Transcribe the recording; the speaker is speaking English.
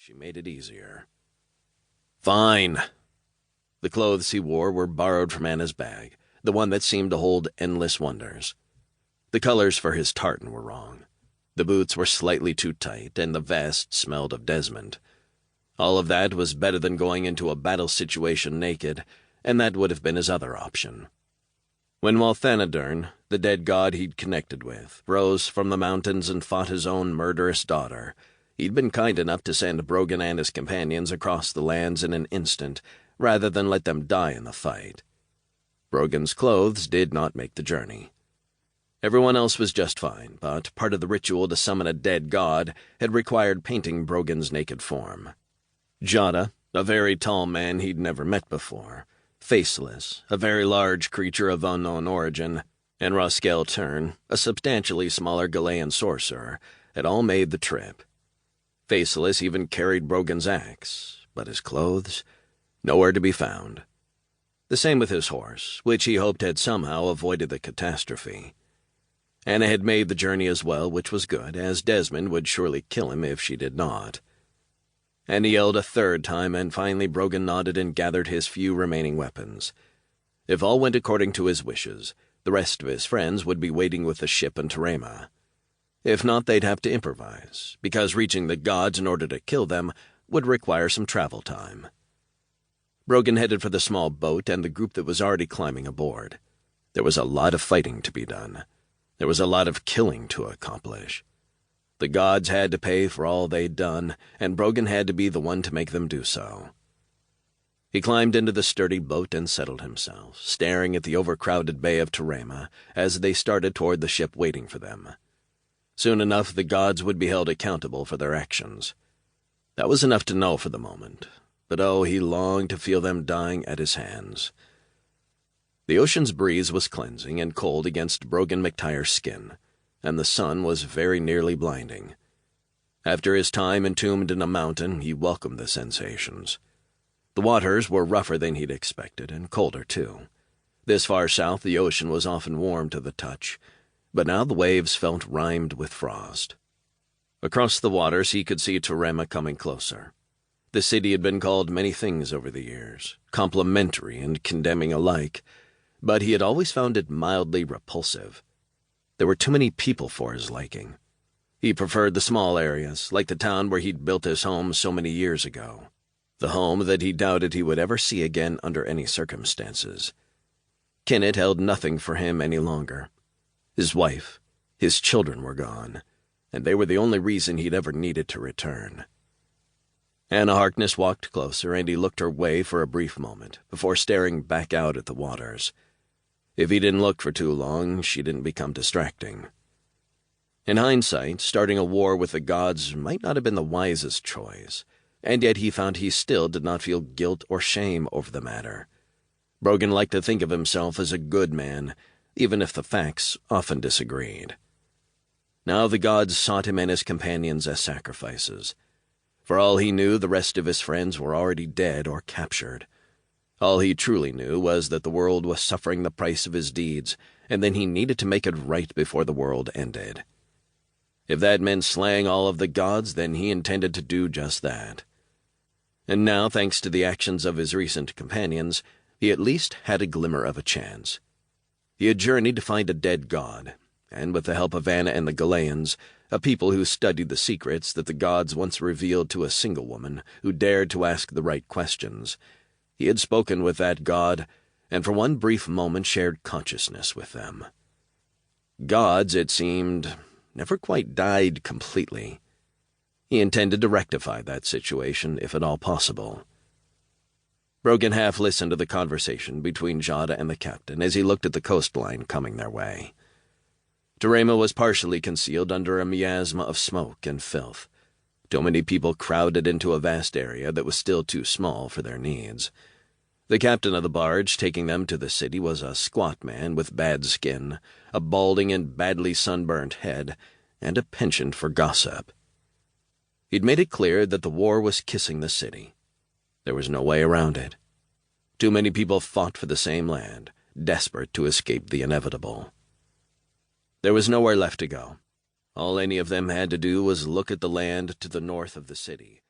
She made it easier. Fine. The clothes he wore were borrowed from Anna's bag, the one that seemed to hold endless wonders. The colors for his tartan were wrong. The boots were slightly too tight, and the vest smelled of Desmond. All of that was better than going into a battle situation naked, and that would have been his other option. When Walthanadern, the dead god he'd connected with, rose from the mountains and fought his own murderous daughter, he'd been kind enough to send Brogan and his companions across the lands in an instant, rather than let them die in the fight. Brogan's clothes did not make the journey. Everyone else was just fine, but part of the ritual to summon a dead god had required painting Brogan's naked form. Jada, a very tall man he'd never met before, faceless, a very large creature of unknown origin, and Roskel Tern, a substantially smaller Galayan sorcerer, had all made the trip. Faceless even carried Brogan's axe, but his clothes, nowhere to be found. The same with his horse, which he hoped had somehow avoided the catastrophe. Anna had made the journey as well, which was good, as Desmond would surely kill him if she did not. And he yelled a third time, and finally Brogan nodded and gathered his few remaining weapons. If all went according to his wishes, the rest of his friends would be waiting with the ship in Torema. If not, they'd have to improvise, because reaching the gods in order to kill them would require some travel time. Brogan headed for the small boat and the group that was already climbing aboard. There was a lot of fighting to be done. There was a lot of killing to accomplish. The gods had to pay for all they'd done, and Brogan had to be the one to make them do so. He climbed into the sturdy boat and settled himself, staring at the overcrowded bay of Torema as they started toward the ship waiting for them. Soon enough, the gods would be held accountable for their actions. That was enough to know for the moment, but oh, he longed to feel them dying at his hands. The ocean's breeze was cleansing and cold against Brogan McTyre's skin, and the sun was very nearly blinding. After his time entombed in a mountain, he welcomed the sensations. The waters were rougher than he'd expected, and colder too. This far south, the ocean was often warm to the touch, but now the waves felt rimed with frost. Across the waters, he could see Torema coming closer. The city had been called many things over the years, complimentary and condemning alike, but he had always found it mildly repulsive. There were too many people for his liking. He preferred the small areas, like the town where he'd built his home so many years ago, the home that he doubted he would ever see again under any circumstances. Kinnet held nothing for him any longer. His wife, his children were gone, and they were the only reason he'd ever needed to return. Anna Harkness walked closer, and he looked her way for a brief moment, before staring back out at the waters. If he didn't look for too long, she didn't become distracting. In hindsight, starting a war with the gods might not have been the wisest choice, and yet he found he still did not feel guilt or shame over the matter. Brogan liked to think of himself as a good man, even if the facts often disagreed. Now the gods sought him and his companions as sacrifices. For all he knew, the rest of his friends were already dead or captured. All he truly knew was that the world was suffering the price of his deeds, and then he needed to make it right before the world ended. If that meant slaying all of the gods, then he intended to do just that. And now, thanks to the actions of his recent companions, he at least had a glimmer of a chance. He had journeyed to find a dead god, and with the help of Anna and the Galayans, a people who studied the secrets that the gods once revealed to a single woman who dared to ask the right questions, he had spoken with that god, and for one brief moment shared consciousness with them. Gods, it seemed, never quite died completely. He intended to rectify that situation, if at all possible. Brogan half listened to the conversation between Jada and the captain as he looked at the coastline coming their way. Torema was partially concealed under a miasma of smoke and filth. Too many people crowded into a vast area that was still too small for their needs. The captain of the barge taking them to the city was a squat man with bad skin, a balding and badly sunburned head, and a penchant for gossip. He'd made it clear that the war was kissing the city. There was no way around it. Too many people fought for the same land, desperate to escape the inevitable. There was nowhere left to go. All any of them had to do was look at the land to the north of the city,